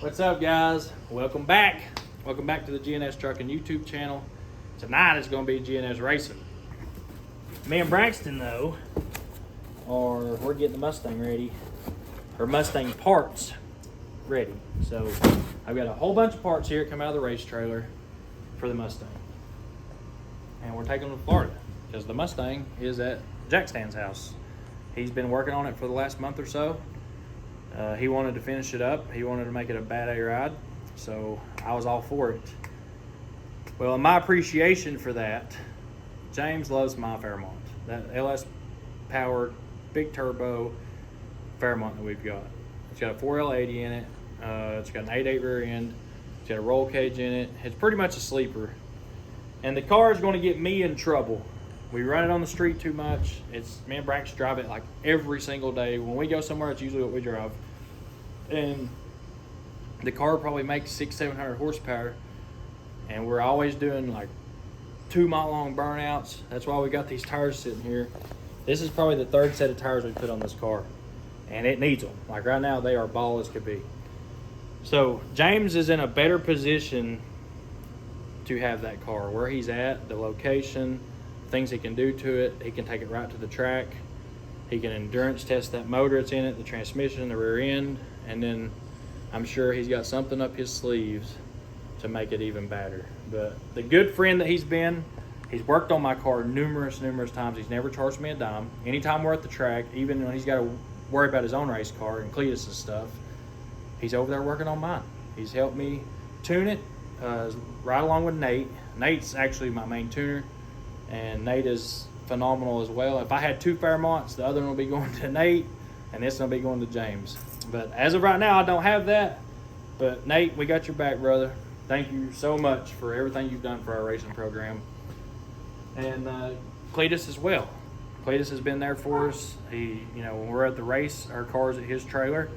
What's up, guys? Welcome back. Welcome back to the GNS Trucking YouTube channel. Tonight is going to be GNS Racing. Me and Braxton, though, we're getting the Mustang ready, or Mustang parts ready. So I've got a whole bunch of parts here come out of the race trailer for the Mustang. And we're taking them to Florida because the Mustang is at Jackstand's house. He's been working on it for the last month or so. He wanted to finish it up. He wanted to make it a bad A ride, so I was all for it. Well, in my appreciation for that, James loves my Fairmont, that LS powered big turbo Fairmont that we've got. It's got a 4L80 in it. It's got an 8.8 rear end. It's got a roll cage in it. It's pretty much a sleeper, and the car is going to get me in trouble. We run it on the street too much. Me and Braxton drive it like every single day. When we go somewhere, it's usually what we drive. And the car probably makes 600-700 horsepower. And we're always doing like 2 mile long burnouts. That's why we got these tires sitting here. This is probably the third set of tires we put on this car. And it needs them. Like right now, they are ball as could be. So James is in a better position to have that car. Where he's at, the location, things he can do to it. He can take it right to the track. He can endurance test that motor that's in it, the transmission, the rear end, and then I'm sure he's got something up his sleeves to make it even better. But the good friend that he's been, he's worked on my car numerous times. He's never charged me a dime. Anytime we're at the track, even when he's got to worry about his own race car and Cletus's stuff, he's over there working on mine. He's helped me tune it right along with Nate. Nate's actually my main tuner. And Nate is phenomenal as well. If I had 2 Fairmonts, the other one will be going to Nate, and this one will be going to James. But as of right now, I don't have that. But Nate, we got your back, brother. Thank you so much for everything you've done for our racing program. And Cletus as well. Cletus has been there for us. When we're at the race, our car's at his trailer.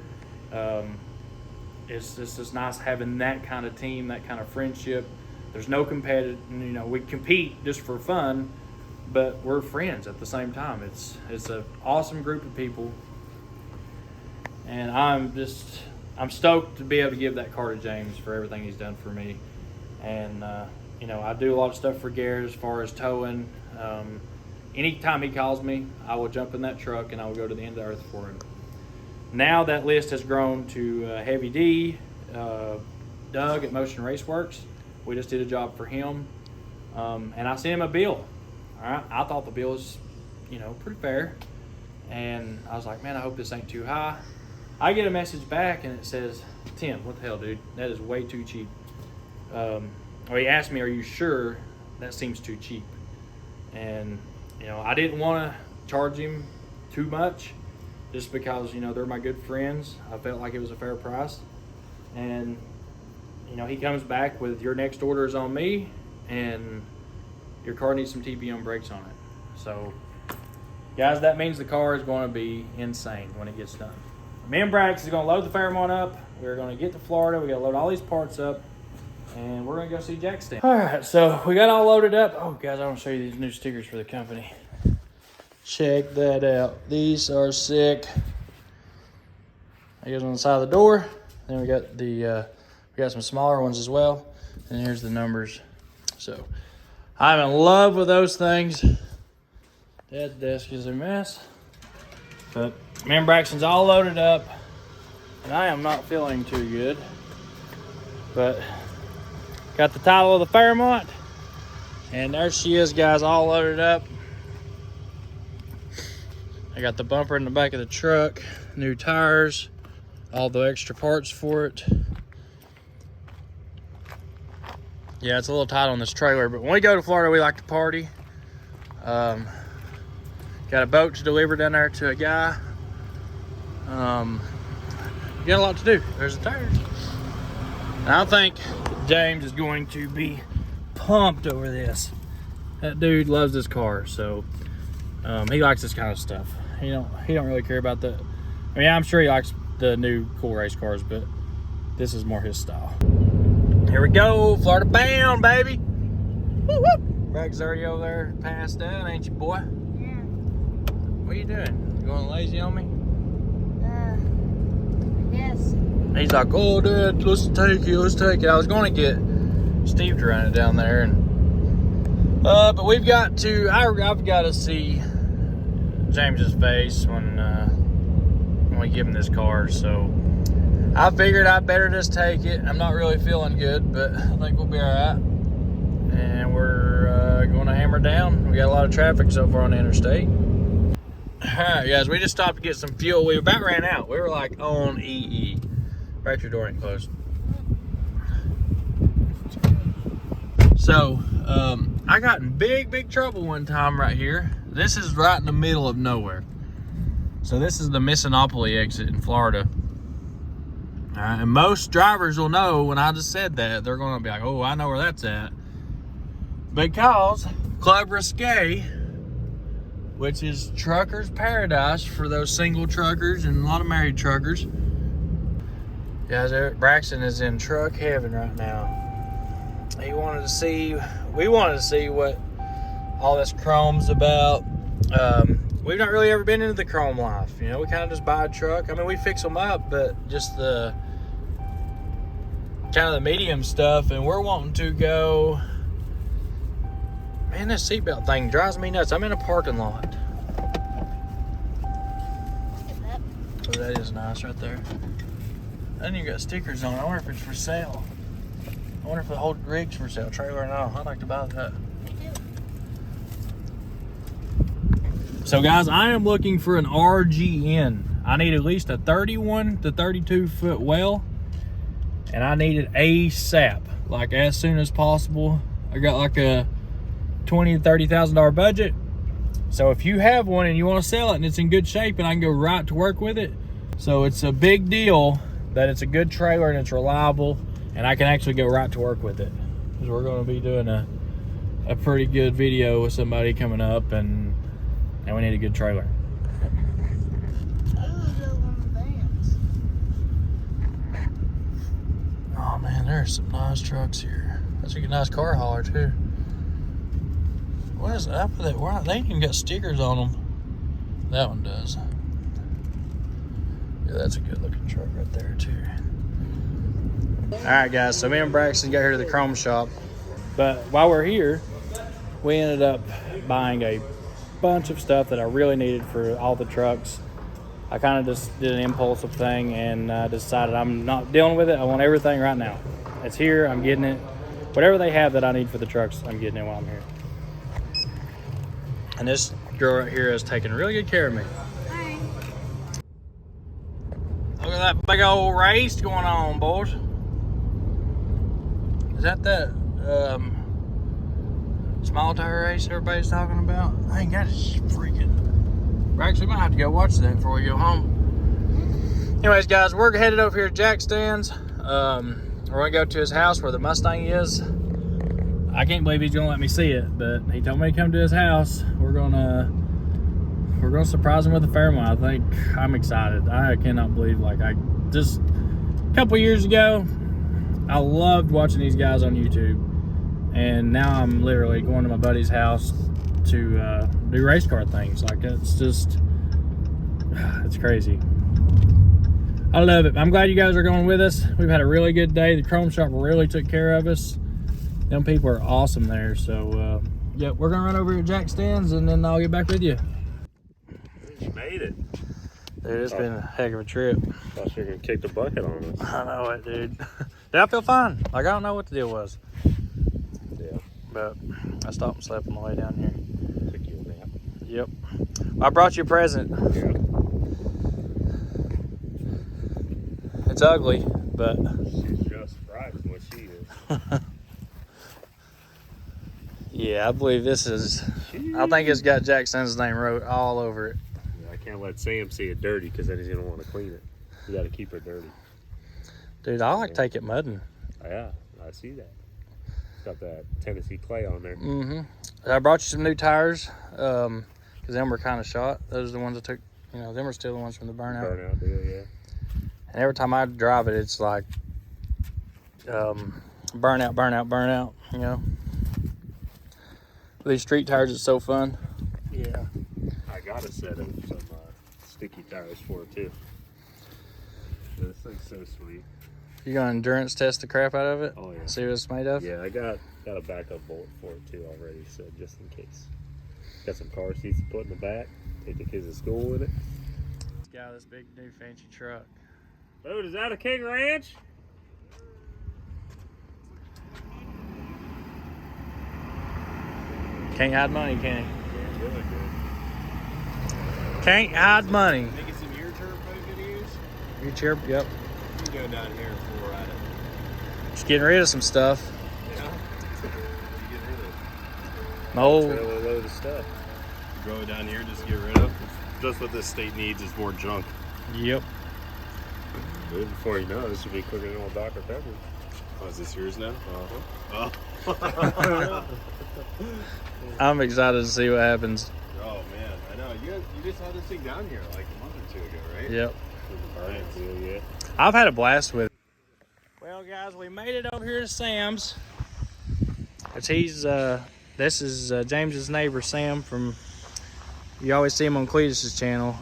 It's just nice having that kind of team, that kind of friendship. There's no competitive, we compete just for fun, but we're friends at the same time. It's an awesome group of people, and I'm stoked to be able to give that car to James for everything he's done for me. And I do a lot of stuff for Garrett as far as towing. Anytime he calls me, I will jump in that truck and I will go to the end of the earth for him. Now that list has grown to Heavy D, Doug at Motion Raceworks. We just did a job for him, and I sent him a bill. All right, I thought the bill was, pretty fair, and I was like, man, I hope this ain't too high. I get a message back, and it says, Tim, what the hell, dude? That is way too cheap. He asked me, are you sure? That seems too cheap. And I didn't want to charge him too much, just because they're my good friends. I felt like it was a fair price, and he comes back with your next order is on me, and your car needs some TPM brakes on it. So, guys, that means the car is going to be insane when it gets done. Me and Brax is going to load the Fairmont up. We're going to get to Florida. We got to load all these parts up, and we're going to go see Jackstand. All right, so we got all loaded up. Oh, guys, I want to show you these new stickers for the company. Check that out. These are sick. I got on the side of the door. Then we got we got some smaller ones as well, and here's the numbers. So I'm in love with those things. Dad's desk is a mess, but me and Braxton's all loaded up, and I am not feeling too good. But got the title of the Fairmont, and there she is, guys, all loaded up. I got the bumper in the back of the truck, new tires, all the extra parts for it. Yeah, it's a little tight on this trailer, but when we go to Florida, we like to party. Got a boat to deliver down there to a guy. Got a lot to do. There's the tires. And I think James is going to be pumped over this. That dude loves this car, so he likes this kind of stuff. He don't really care about the. I mean, I'm sure he likes the new cool race cars, but this is more his style. Here we go, Florida bound, baby. Woo woo. Bragg's already over there, passed out, ain't you, boy? Yeah. What are you doing? You going lazy on me? I guess. He's like, oh, Dad, let's take it. I was going to get Steve to run it down there, and but we've got to. I've got to see James's face when we give him this car. So I figured I'd better just take it. I'm not really feeling good, but I think we'll be all right. And we're going to hammer down. We got a lot of traffic so far on the interstate. All right, guys, we just stopped to get some fuel. We about ran out. We were like on EE. Right, your door ain't closed. So, I got in big trouble one time right here. This is right in the middle of nowhere. So this is the Mississinopoly exit in Florida. All right, and most drivers will know when I just said that, they're gonna be like, oh, I know where that's at. Because Club Risque, which is truckers' paradise for those single truckers and a lot of married truckers. Guys, Braxton is in truck heaven right now. We wanted to see what all this chrome's about. We've not really ever been into the chrome life. You know, we kind of just buy a truck. I mean, we fix them up, but just the kind of the medium stuff. And we're wanting to go. Man, this seatbelt thing drives me nuts. I'm in a parking lot. Oh, that is nice right there. And you got stickers on it. I wonder if it's for sale. I wonder if the whole rig's for sale, trailer and all. I'd like to buy that. So guys, I am looking for an RGN. I need at least a 31 to 32 foot well, and I need it ASAP, like as soon as possible. I got like a $20,000 to $30,000 budget. So if you have one and you want to sell it and it's in good shape and I can go right to work with it, so it's a big deal that it's a good trailer and it's reliable, and I can actually go right to work with it. Because we're going to be doing a pretty good video with somebody coming up, and we need a good trailer. Oh man, there's some nice trucks here. That's a nice car hauler too. What is up with it? They ain't even got stickers on them. That one does. Yeah, that's a good looking truck right there too. All right, guys, so me and Braxton got here to the chrome shop, but while we're here, we ended up buying a bunch of stuff that I really needed for all the trucks. I kind of just did an impulsive thing and decided I'm not dealing with it. I want everything right now. It's here, I'm getting it. Whatever they have that I need for the trucks, I'm getting it while I'm here. And this girl right here is taking really good care of me. Hi. Look at that big old race going on, boys. Is that small tire race everybody's talking about? I ain't got a freaking... Actually, we might have to go watch that before we go home. Anyways, guys, we're headed over here to Jackstand's. We're gonna go to his house where the Mustang is. I can't believe he's gonna let me see it, but he told me to come to his house. We're gonna surprise him with a Fairmont. I think I'm excited. I cannot believe, like, I just a couple years ago, I loved watching these guys on YouTube, and now I'm literally going to my buddy's house to do race car things. Like, it's crazy. I love it. I'm glad you guys are going with us. We've had a really good day. The chrome shop really took care of us. Them people are awesome there. So yeah, we're gonna run over to Jackstand's and then I'll get back with you. You made it. Dude, it's been a heck of a trip. Thought you were gonna kick the bucket on us. I know it, dude. Did I feel fine? Like, I don't know what the deal was. Yeah. But I stopped and slept on the way down here. Took you a nap. Yep. Well, I brought you a present. Yeah. It's ugly, but... She's just right what she is. Yeah, I believe this is... I think it's got Jackson's name wrote all over it. Yeah, I can't let Sam see it dirty because then he's gonna want to clean it. You gotta keep it dirty. Dude, I like to take it mudding. Yeah, I see that. It's got that Tennessee clay on there. Mm-hmm. I brought you some new tires because them were kind of shot. Those are the ones I took. You know, them are still the ones from the burnout. Burnout deal, yeah. And every time I drive it, it's like burnout, you know. With these street tires, it's so fun. Yeah. I got a set of some sticky tires for it too. This thing's so sweet. You gonna endurance test the crap out of it? Oh yeah. See what it's made of? Yeah, I got a backup bullet for it too already, so just in case. Got some car seats to put in the back. Take the kids to school with it. Let's get out of this big new fancy truck. Dude, is that a King Ranch? Can't hide money, can he? Yeah, really good. Can't hide money. Making some year turbo videos. You cheer? Yep. You can go down here and full ride it. Just getting rid of some stuff. Yeah. What are you getting rid of? My old, Trailer load of stuff. You go down here and just get rid of. Just what this state needs is more junk. yep. Dude, before you know it, this should be quicker than old Dr. Pepper. Oh, is this yours now? Uh-huh. Oh. I'm excited to see what happens. Oh man, I know. You just had this thing down here like a month or two ago, right? Yep. Yeah. I've had a blast with it. Well, guys, we made it over here to Sam's. This is James's neighbor, Sam, from, you always see him on Cletus's channel.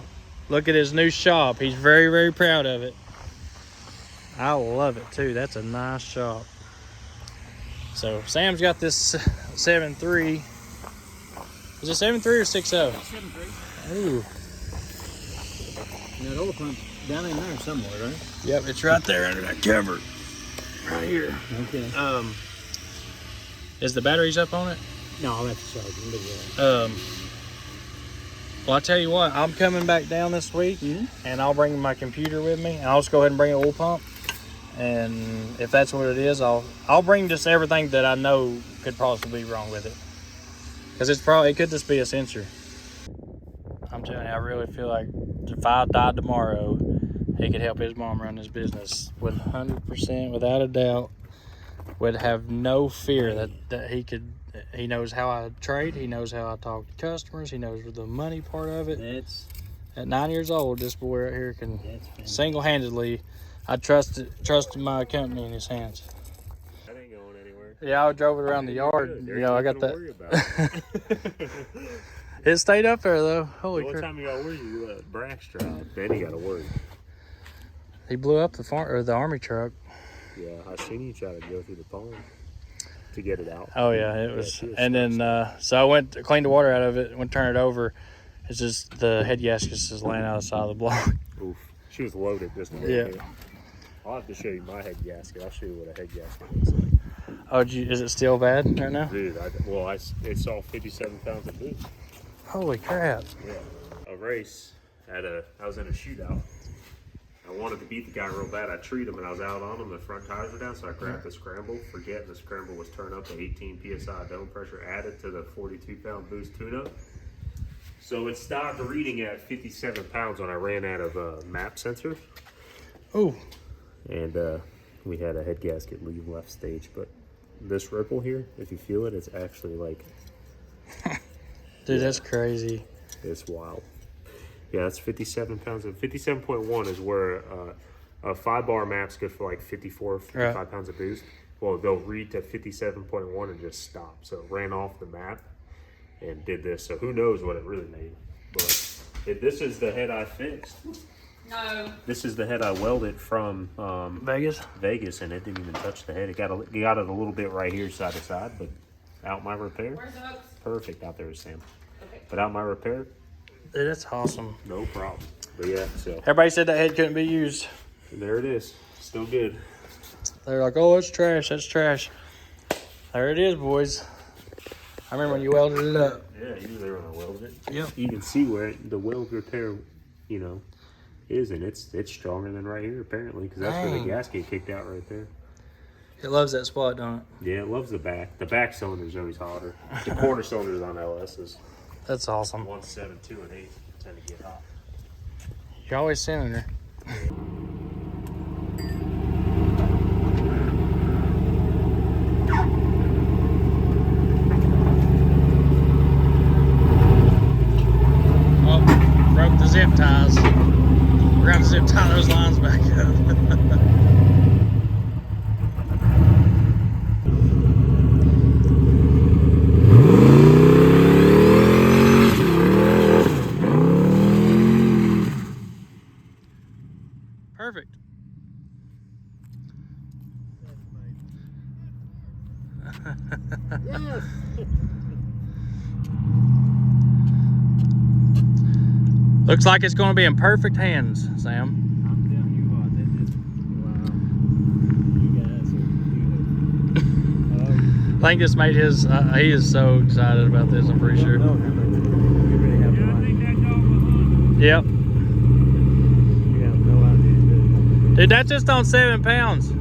Look at his new shop. He's very, very proud of it. I love it too. That's a nice shop. So Sam's got this 7.3. Is it 7.3 or 6.0? 7.3. Ooh. That oil pump's down in there somewhere, right? Yep, it's right there under that cover. Right here. Okay. Is the batteries up on it? No, I'll have to charge them, but yeah. Well, I'll tell you what, I'm coming back down this week, and I'll bring my computer with me, and I'll just go ahead and bring an oil pump. And if that's what it is, I'll bring just everything that I know could possibly be wrong with it. Because it could just be a sensor. I'm telling you, I really feel like if I died tomorrow, he could help his mom run his business 100%, without a doubt. Would have no fear that he knows how I trade, he knows how I talk to customers, he knows the money part of it. That's At 9 years old, this boy right here can fantastic. single-handedly, I trusted my company in his hands. That ain't going anywhere. Yeah, I drove it around the yard. Good. You know, I got Nothing to worry about. that. It stayed up there though. Holy The only crap! time you gotta worry, you let Braxton drive. Then you gotta worry. He blew up the army truck. Yeah, I seen you try to go through the pond to get it out. Oh yeah, it was. she was And then so I went to clean the water out of it. Went to turn it over. It's just the head gasket's just laying out the side of the block. Oof. She was loaded just a little Yeah. bit. I'll have to show you my head gasket. I'll show you what a head gasket looks like. Oh, is it still bad right now? Dude, it saw 57 pounds of boost. Holy crap! Yeah. A race I was in a shootout. I wanted to beat the guy real bad. I treated him and I was out on him. The front tires were down, so I grabbed the scramble, forgetting the scramble was turned up to 18 psi dome pressure added to the 42-pound boost tune-up. So it stopped reading at 57 pounds when I ran out of map sensors. Oh, And we had a head gasket leave left stage. But this ripple here, if you feel it, it's actually like, dude, that's crazy. it's wild. Yeah, that's 57 pounds. And 57.1 is where a 5-bar map's good for like 54, 55 Right. pounds of boost. Well, they'll read to 57.1 and just stop. So it ran off the map and did this. So who knows what it really made. But this is the head I fixed. No. This is the head I welded from Vegas. and it didn't even touch the head. It got it a little bit right here side to side, but out my repair, Where's the hooks? perfect out there with Sam. Okay. But out my repair, Dude, that's awesome. no problem. But yeah, so Everybody said that head couldn't be used. there it is. Still good. They're like, oh, that's trash. That's trash. There it is, boys. I remember when you welded it up. Yeah, you were there when I welded it. Yep. You can see where the weld repair, is, and it's stronger than right here apparently, because that's where the Dang. gasket kicked out right there. It loves that spot, don't it? Yeah, it loves the back. The back cylinder's always hotter. The corner cylinders on LS's That's awesome. 1, 7, 2, and 8 tend to get hot. You're always sending her. Oh, broke the zip ties. We're gonna zip tie those lines back up. Perfect. Yes. Looks like it's going to be in perfect hands, Sam. I'm telling you what, that is, wow. You guys are good. I think this made his, he is so excited about this, I'm pretty sure. No, you really have no idea. Yep. You have no idea. Dude, that's just on 7 pounds.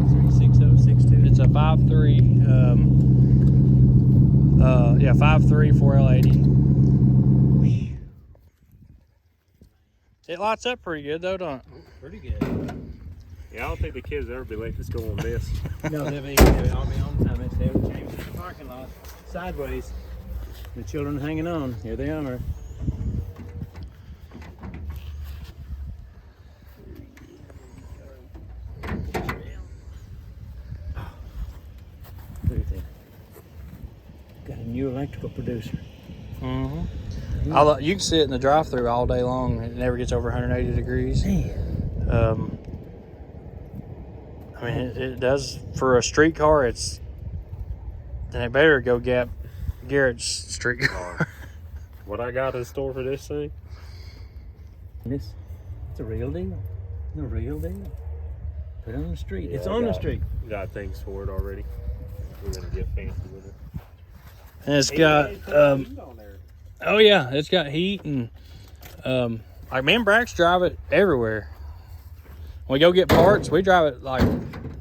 It's a 5.3, yeah, 5.3 4L80. It lights up pretty good though, don't it? Pretty good. Yeah, I don't think the kids ever be late to school on this. No, they'll all be on time. They came to the parking lot sideways. The children hanging on. Here they are. Look at that. Got a new electrical producer. Mm-hmm. You can sit in the drive-thru all day long. It never gets over 180 degrees. Man. I mean, it does for a street car. Then it better go get Garrett's street car. What I got in store for this thing? It's a real deal. The real deal. Put it on the street. Yeah, It's I on the got- street. Got things for it already. We're gonna get fancy with it. And it's got, Hey, put the heat on there. oh yeah, it's got heat and, like me and Brax drive it everywhere. When we go get parts, we drive it like,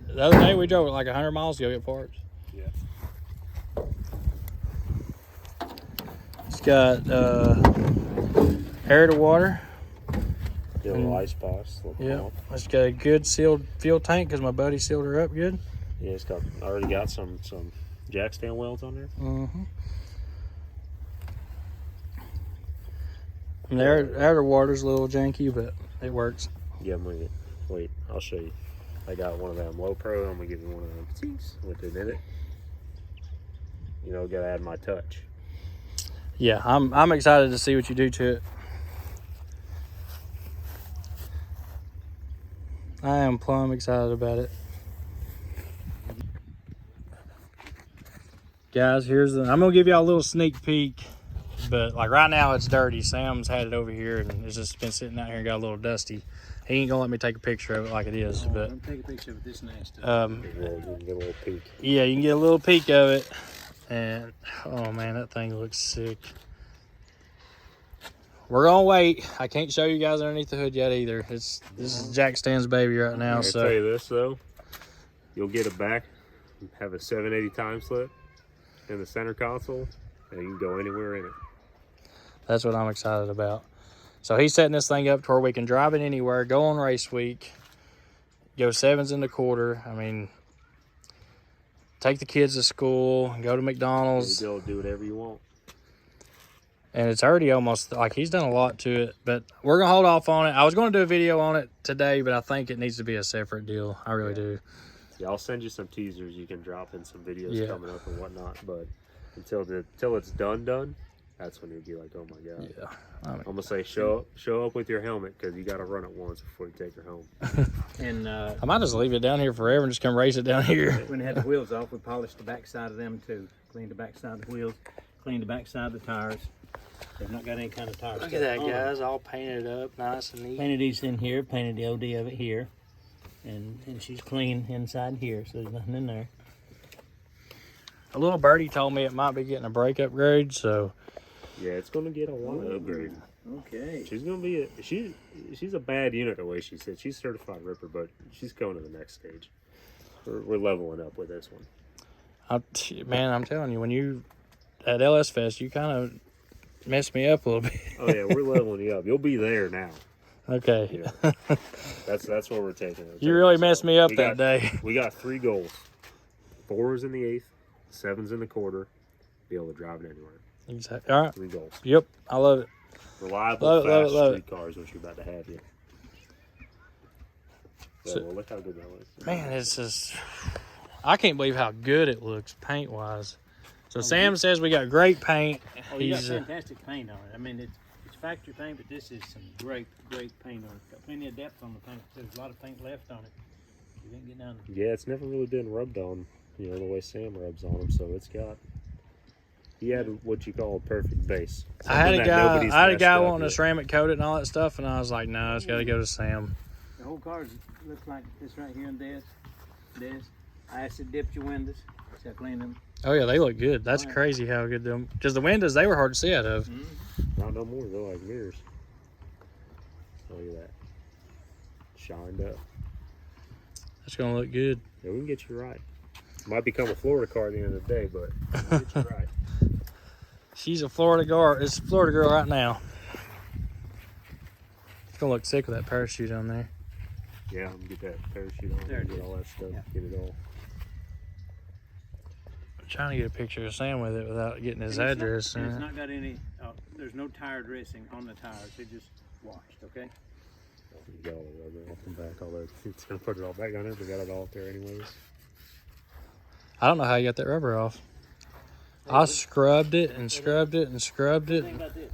the other day we drove it like 100 miles to go get parts. Yeah. It's got, air to water. Get a little ice box. Yeah, it's got a good sealed fuel tank because my buddy sealed her up good. Yeah, it's got. I already got some Jackstand welds on there. Mm-hmm. And the air to water's a little janky, but it works. Yeah, I'm gonna wait. I'll show you. I got one of them low pro. I'm gonna give you one of them with it in it. You know, gotta add my touch. Yeah, I'm excited to see what you do to it. I am plumb excited about it. Guys, I'm gonna give y'all a little sneak peek, but like right now it's dirty. Sam's had it over here and it's just been sitting out here and got a little dusty. He ain't gonna let me take a picture of it like it is, but I'm take a picture of this nasty. You can get a little peek. yeah, you can get a little peek of it. And oh man, that thing looks sick. We're gonna wait. I can't show you guys underneath the hood yet either. This is Jackstand's baby right now. I'll So tell you this though, you'll get it back, have a 780 time slip in the center console, and you can go anywhere in it. that's what I'm excited about. So he's setting this thing up to where we can drive it anywhere, go on race week, go 7s in the quarter. I mean, take the kids to school, go to McDonald's. You'll do whatever you want. And it's already almost like he's done a lot to it, but we're gonna hold off on it. I was gonna do a video on it today, but I think it needs to be a separate deal. I really do. Yeah, I'll send you some teasers. You can drop in some videos Yeah. coming up and whatnot. But until it's done, that's when you'll be like, oh my god. Yeah. I'm gonna say show up with your helmet because you got to run it once before you take her home. And I might just leave it down here forever and just come race it down here. when they had the wheels off, we polished the back side of them too. Cleaned the back side of the wheels, cleaned the back side of the tires. They've not got any kind of tires. Look at that, guys, all painted up, nice and neat. Painted these in here, painted the OD of it here. And she's clean inside here, so there's nothing in there. A little birdie told me it might be getting a brake upgrade, so Yeah, it's gonna get a lot of upgrade. Okay. She's gonna be she's a bad unit the way she sits. She's certified ripper, but she's going to the next stage. We're leveling up with this one. Man, I'm telling you, when you at LS Fest, you kind of messed me up a little bit. Oh yeah, we're leveling you up. You'll be there now. Okay. Yeah. That's where we're taking it. You really messed me up We that got- day. We got 3 goals: 4s in the 8th, 7s in the quarter. Be able to drive it anywhere. Exactly. All right. 3 goals. Yep. I love it. Reliable, Love it, love fast it, love street cars, what you're about to have you. So- Well, look how good that was. Man, it's just, I can't believe how good it looks paint wise. So Sam says we got great paint. Oh, you got He's, fantastic paint on it. I mean, it's It's factory paint, but this is some great paint on it. Got plenty of depth on the paint. There's a lot of paint left on it. You didn't get down. Yeah, it's never really been rubbed on, you know, the way Sam rubs on them. So it's got. He had what you call a perfect base. I had a guy wanting to to ceramic coat it and all that stuff, and I was like, no, it's got to go to Sam. The whole car looks like this right here and this. I acid dipped your windows. So I cleaned them. Oh yeah, they look good. That's crazy how good them. Because the windows, they were hard to see out of. Not no more. They're like mirrors. Look at that. Shined up. That's gonna look good. Yeah, we can get you right. Might become a Florida car at the end of the day, but we'll get you right. She's a Florida girl. It's a Florida girl right now. It's gonna look sick with that parachute on there. Yeah, I'm gonna get that parachute on There it get is. all that stuff, Yeah. get it all. I'm trying to get a picture of Sam with it without getting his And address. It's not got any. There's no tire dressing on the tires. They just washed. Okay. You got all the rubber off the back, all that. It's gonna put it all back on there. We got it all up there anyways. I don't know how you got that rubber off. I scrubbed it and scrubbed it and scrubbed it. Think about this.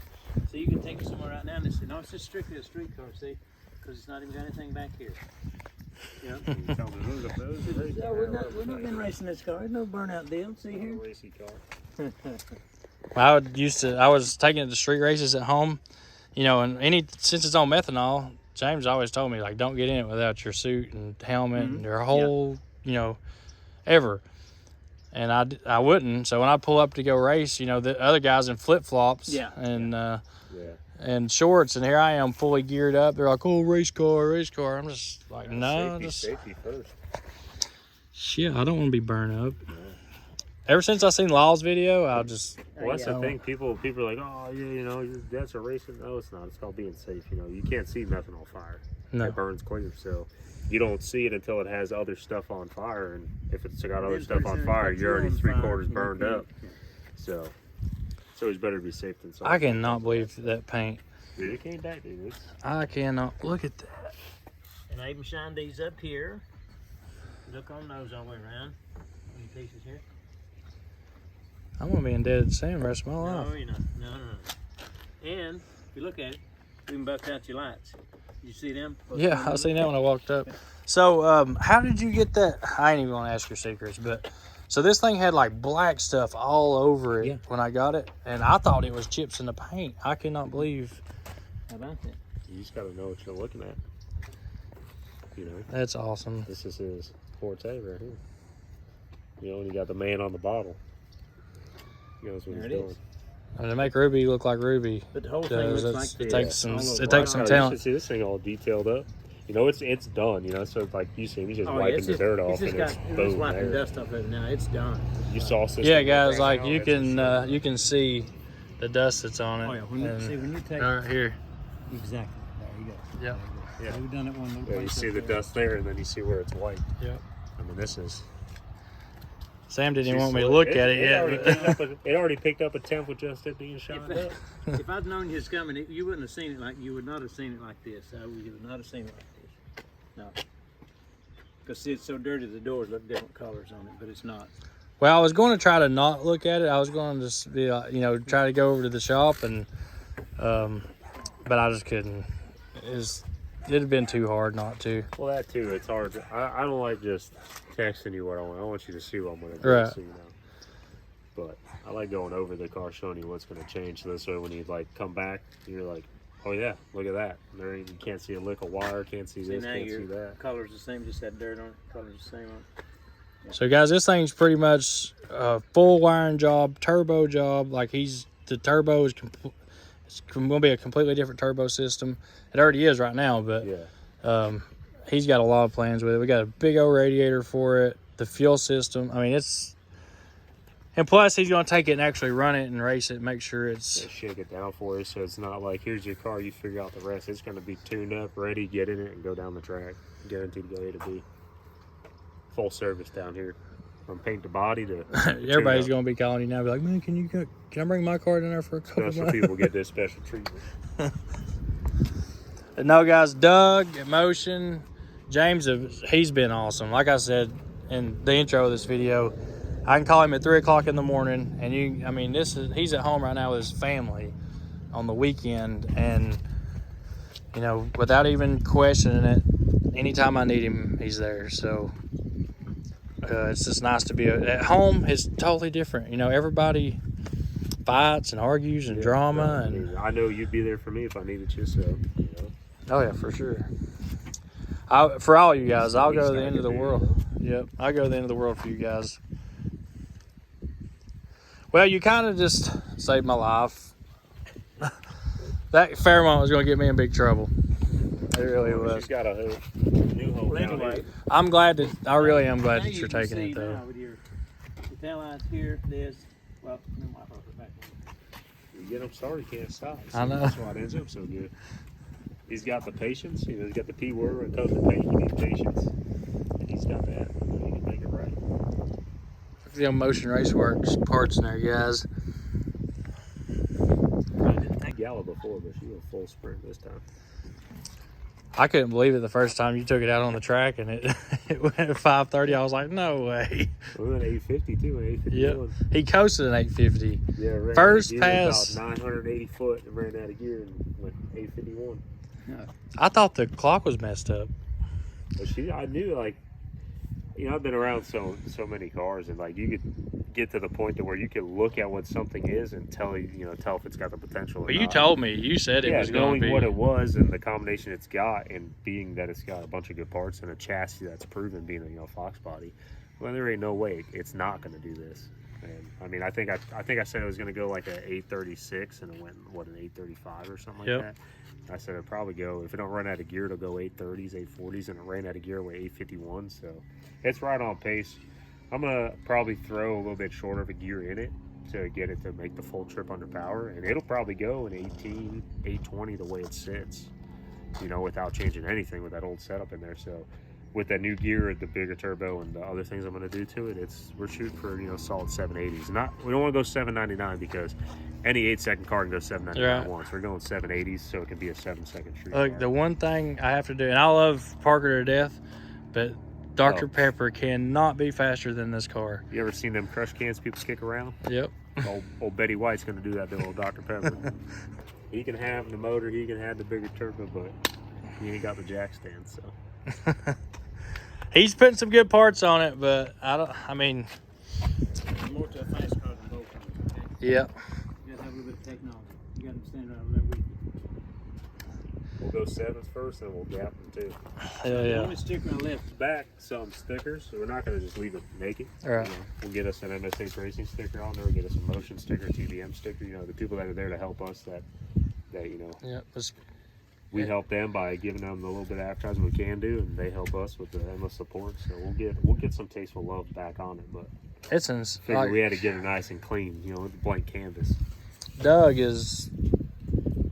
So you can take it somewhere right now and say, no, it's just strictly a street car, see? Because it's not even got anything back here. You know? You tell me, look at those. No, we're not been racing this car. There's no burnout deal. See here? Racy car. I was taking it to street races at home, you know, and since it's on methanol, James always told me, like, don't get in it without your suit and helmet and your whole, you know, ever. And I wouldn't. So when I pull up to go race, you know, the other guys in flip flops and shorts, and here I am fully geared up. They're like, "Oh, race car." I'm just like, no, Safety first. shit. I don't want to be burned up. Ever since I seen Law's video, I'll just. Well, that's the thing. People are like, "Oh, yeah, you know, that's a racing." No, it's not. It's called being safe. You know, you can't see methanol fire. No. It burns clear, so you don't see it until it has other stuff on fire. And if it's got other stuff on fire, you're already 3/4 burned up. So it's always better to be safe than sorry. I cannot believe that paint. Dude, it came back, dude. I cannot look at that. And I even shined these up here. Look on those all the way around. These pieces here. I'm gonna be in dead sand the rest of my life. No, you're not. No. And if you look at it, we even buffed out your lights. You see them? Yeah, I seen that when I walked up. So, how did you get that? I ain't even gonna ask your secrets, but so this thing had like black stuff all over it when I got it, and I thought it was chips in the paint. I cannot believe. How about that? You just gotta know what you're looking at. You know, That's awesome. this is his forte right here. You know, and you got the man on the bottle. He knows what There he's it doing. is. And to make Ruby look like Ruby, But the whole thing does, looks like it this. takes some all over. it takes some You talent. should see this thing all detailed up. You know, it's done. You know, so like you see, he's just wiping the dirt off, and it's boom wiping there. dust off of it now. It's done. You saw system. Yeah, guys, like now, you it's just- can see the dust that's on it. Oh yeah, when you And see when you take right here. exactly. There you go. Yep. Yeah. We've done it one. Yeah, you see the dust there, and then you see where it's white. Yep. I mean, this is. Sam didn't even want me to look at it yet. It already picked up a temp with just it being shot up. If I'd known you was coming, you wouldn't have seen it like you would not have seen it like this. You would not have seen it like this. No. Because see, it's so dirty. The doors look different colors on it, but it's not. Well, I was going to try to not look at it. I was going to just be, you know, try to go over to the shop and, but I just couldn't. It'd have been too hard not to. Well, that too. It's hard. I don't like just texting you what I want. I want you to see what I'm going to do. Right. So you know. But I like going over the car, showing you what's going to change. So this way, when you like come back, you're like, oh yeah, look at that. There, you can't see a lick of wire. Can't see See this. now Can't your see that. color's the same, just had dirt on it. Color's the same on it. So, guys, this thing's pretty much a full wiring job, turbo job. Like the turbo is it's going to be a completely different turbo system. It already is right now, but Yeah. he's got a lot of plans with it. We got a big old radiator for it, the fuel system. I mean, and plus he's going to take it and actually run it and race it, make sure it's. They shake it down for you, so it's not like here's your car, you figure out the rest. It's going to be tuned up, ready, get in it, and go down the track. Guaranteed to go A to B. Full service down here, from paint to body to. Everybody's going to be calling you now, be like, man, can I bring my car in there for a couple Special months? people get this special treatment. But no, guys, Doug, Emotion, James, he's been awesome. Like I said in the intro of this video, I can call him at 3 o'clock in the morning, and he's at home right now with his family. on the weekend, and you know, without even questioning it, anytime I need him, he's there. So it's just nice to be at home. It's totally different. You know, everybody fights and argues and drama, and I know you'd be there for me if I needed you. So, you know. Oh yeah, for sure. For all you guys, I'll go to the end of the world. Yep, I'll go to the end of the world for you guys. Well, you kind of just saved my life. That Fairmont was going to get me in big trouble. It really was. She's got a new home down here. I'm glad that I really am glad Now that you you're can taking see it though. now with your tail lines here, this. Well, no, my proper back. You get them started, you can't stop. I know. That's why it ends up so good. He's got the patience. You know, he's got the P word when it comes to paint. You need patience. And he's got that. He can make it right. Look at the Motion Race Works parts in there, guys. I didn't think Gala before, but she went full sprint this time. I couldn't believe it the first time you took it out on the track and it went at 5:30. I was like, no way. We went 850 too, 851. Yep. He coasted an 850. Yeah, ran First out of gear pass. about 980 foot and ran out of gear and went 851. I thought the clock was messed up. But I knew, like, you know, I've been around so many cars, and like you could get to the point to where you can look at what something is and tell if it's got the potential. But you told me, you said it was going knowing to be. what it was and the combination it's got, and being that it's got a bunch of good parts and a chassis that's proven, being a Fox body. Well, there ain't no way it's not going to do this. And I mean, I think I said it was going to go like an 836, and it went an 835 or something like that. I said it'd probably go, if it don't run out of gear, it'll go 830s, 840s, and it ran out of gear with 851. So it's right on pace. I'm gonna probably throw a little bit shorter of a gear in it to get it to make the full trip under power, and it'll probably go in 18, 820 the way it sits, you know, without changing anything with that old setup in there. So with that new gear, the bigger turbo, and the other things I'm going to do to it, we're shooting for, you know, solid 780s. We don't want to go 799 because any 8-second car can go 799 once. We're going 780s, so it can be a 7-second street car. The one thing I have to do, and I love Parker to death, but Dr. Pepper cannot be faster than this car. You ever seen them crush cans people kick around? Yep. Old Betty White's going to do that to old Dr. Pepper. He can have the motor, he can have the bigger turbo, but he ain't got the jackstand, so. He's putting some good parts on it, but I mean. More to a fast car than both of them, okay? Yep. You gotta have a little bit of technology. You gotta understand right there with you. We'll go 7s first, and we'll gap them too. Hell The yeah. only sticker I left. Back some stickers, so we're not going to just leave it naked. All right. You know, we'll get us an MSH Racing sticker on there. We'll get us a Motion sticker, TBM sticker. You know, the people that are there to help us, that you know, Yep. we help them by giving them the little bit of advertising we can do, and they help us with the endless support. So we'll get some tasteful love back on it, but we had to get it nice and clean, you know, with the blank canvas. Doug is,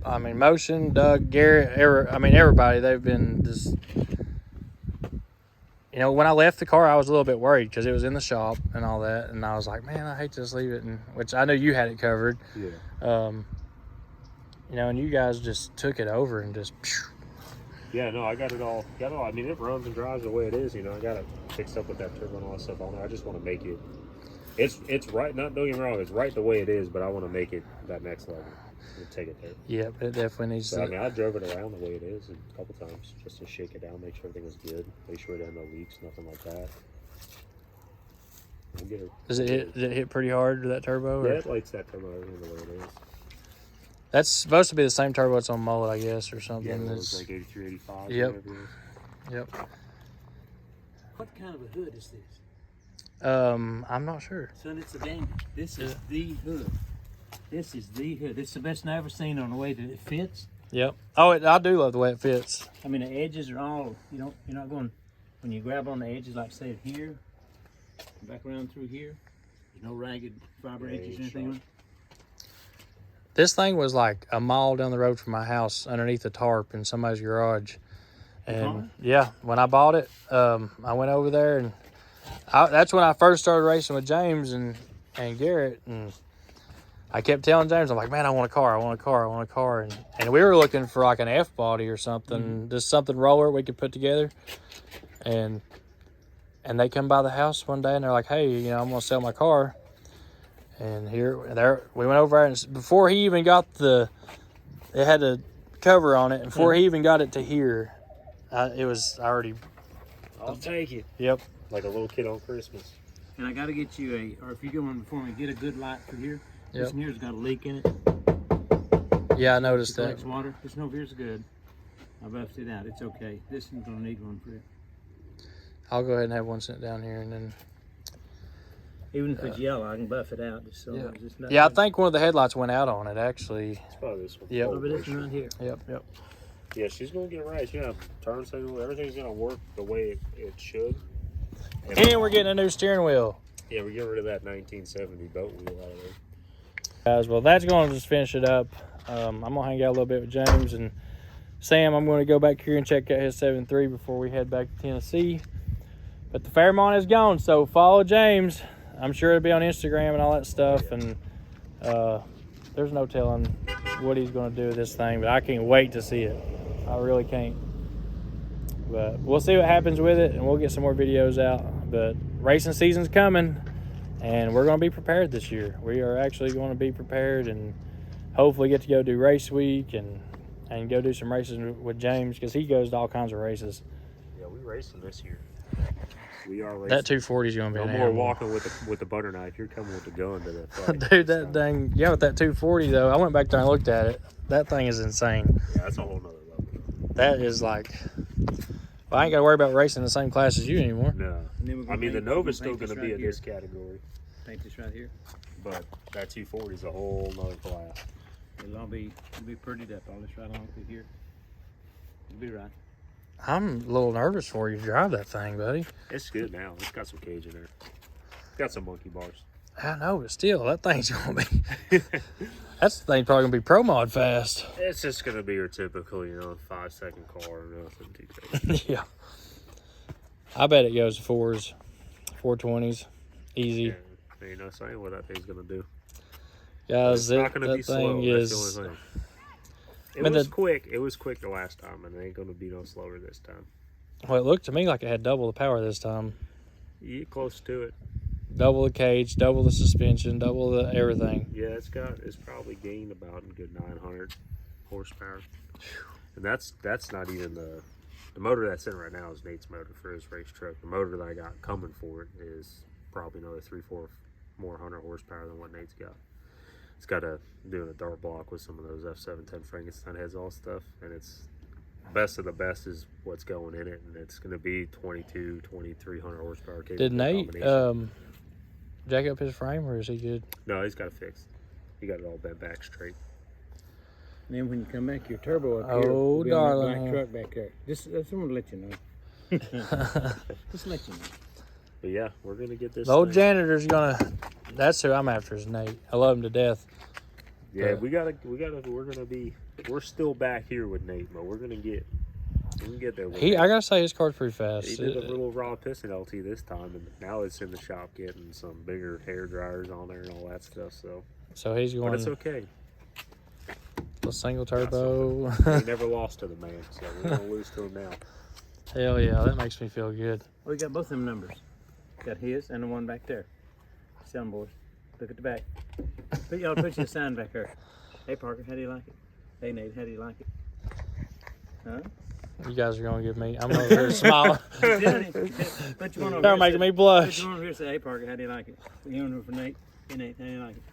I mean, Motion, Doug, Garrett, everybody, they've been just, you know, when I left the car, I was a little bit worried because it was in the shop and all that, and I was like, man, I hate to just leave it, which I know you had it covered. Yeah. You know, and you guys just took it over and just. Yeah, no, I got it all. I mean, it runs and drives the way it is. You know, I got it fixed up with that turbo and all that stuff on there. I just want to make it. It's right. Don't get me wrong. It's right the way it is, but I want to make it that next level and take it there. Yep, it definitely needs to. I mean, I drove it around the way it is a couple times just to shake it down, make sure everything was good, make sure there had no leaks, nothing like that. We'll get it. Does it hit pretty hard to that turbo? Yeah, Or? it likes that turbo everything the way it is. That's supposed to be the same turbo that's on Mullet, I guess, or something. Yeah, it's like 83, 85. Yep. Whatever it is. Yep. What kind of a hood is this? I'm not sure. Son, it's a dandy. This is the hood. This is the hood. This is the best I've ever seen on the way that it fits. Yep. Oh, I do love the way it fits. I mean, the edges are all, you're not going, when you grab on the edges, like say here, back around through here, there's no ragged fiber edges or anything on it. This thing was like a mile down the road from my house underneath a tarp in somebody's garage. And yeah, when I bought it, I went over there and that's when I first started racing with James and Garrett. And I kept telling James, I'm like, man, I want a car. And we were looking for like an F body or something, just something roller we could put together. And they come by the house one day and they're like, hey, you know, I'm going to sell my car. And we went over there, and before he even got the it had a cover on it. And before he even got it to here, it was already. I'll take it. Yep. Like a little kid on Christmas. And I got to get you or if you get one before me, get a good light for here. Yep. This one here's got a leak in it. Yeah, I noticed It that. collects water. This one over here's good. I buffed it out. It's okay. This one's gonna need one for it. I'll go ahead and have one sent down here, and then. Even if it's yellow, I can buff it out. Just so Yeah. it's just not Yeah, I think one of the headlights went out on it actually. It's probably this one. Yep. Oh, but this one right here. Yep. Yeah, she's gonna get it right. She's gonna turn signal. Everything's gonna work the way it should. And we're getting a new steering wheel. Yeah, we're getting rid of that 1970 boat wheel out of there. Guys, well, that's going to just finish it up. I'm going to hang out a little bit with James and Sam. I'm going to go back here and check out his 7.3 before we head back to Tennessee. But the Fairmont is gone, so follow James. I'm sure it'll be on Instagram and all that stuff. And there's no telling what he's going to do with this thing, but I can't wait to see it. I really can't. But we'll see what happens with it, and we'll get some more videos out. But racing season's coming, and we're going to be prepared this year. We are actually going to be prepared and hopefully get to go do race week and go do some races with James, because he goes to all kinds of races. Yeah, we racing this year. We are racing. That 240 is going to be No an more animal. walking with the butter knife. You're coming with the gun to the fight. Dude, that dang, yeah, with that 240 though, I went back there and looked at it. That thing is insane. Yeah, that's a whole nother level. That is like, well, I ain't got to worry about racing in the same class as you anymore. No. And then we're I gonna mean, the paint- Nova's we're still gonna going to paint be this in right this category, Paint this right here. but that 240 is a whole nother class. It'll be prettied up. All this right along through here. It'll be right. I'm a little nervous for you to drive that thing, buddy. It's good now. It's got some cage in there. Got some monkey bars. I know, but still, that thing's going to be, that's the thing probably going to be pro mod fast. It's just going to be your typical, 5-second car. Nothing too crazy. Yeah. I bet it goes to 4s, 420s, easy. Yeah, ain't no saying what that thing's going to do. Guys, It's not going to that be thing slow. is, That's the only thing. It But was the- quick. It was quick the last time, and it ain't going to be no slower this time. well, it looked to me like it had double the power this time. You get close to it. Double the cage, double the suspension, double the everything. Yeah, it's probably gained about a good 900 horsepower. And that's not even the motor that's in right now is Nate's motor for his race truck. The motor that I got coming for it is probably another 3-4 more 100 horsepower than what Nate's got. It's got doing a dart block with some of those F710 Frankenstein heads, all stuff, and it's best of the best is what's going in it, and it's going to be 2,300 horsepower capable. Did Nate combination. jack up his frame, or is he good? No, he's got it fixed. He got it all bent back straight. And then when you come back, your turbo up Oh, here. will be on that darling. black truck back there. Just I just want to let you know. Just let you know. But yeah, we're gonna get this. The old thing. janitor's gonna, that's who I'm after, is Nate. I love him to death. Yeah, we're still back here with Nate, but we can get there. With I Nate. gotta say, his car's pretty fast. He did a little raw piston LT this time, and now it's in the shop getting some bigger hair dryers on there and all that stuff. So, He's but going it's okay. a single turbo. We never lost to the man, so we don't lose to him now. Hell yeah, that makes me feel good. We got both them numbers. Got his and the one back there. Sound boys. Look at the back. Put you a sign back there. Hey Parker, how do you like it? Hey Nate, how do you like it? Huh? You guys are gonna give me, I'm over here smiling. Put you one over They're here, making me Put blush. you one over here. Say, hey Parker, how do you like it? You want for Nate? Hey Nate, how do you like it?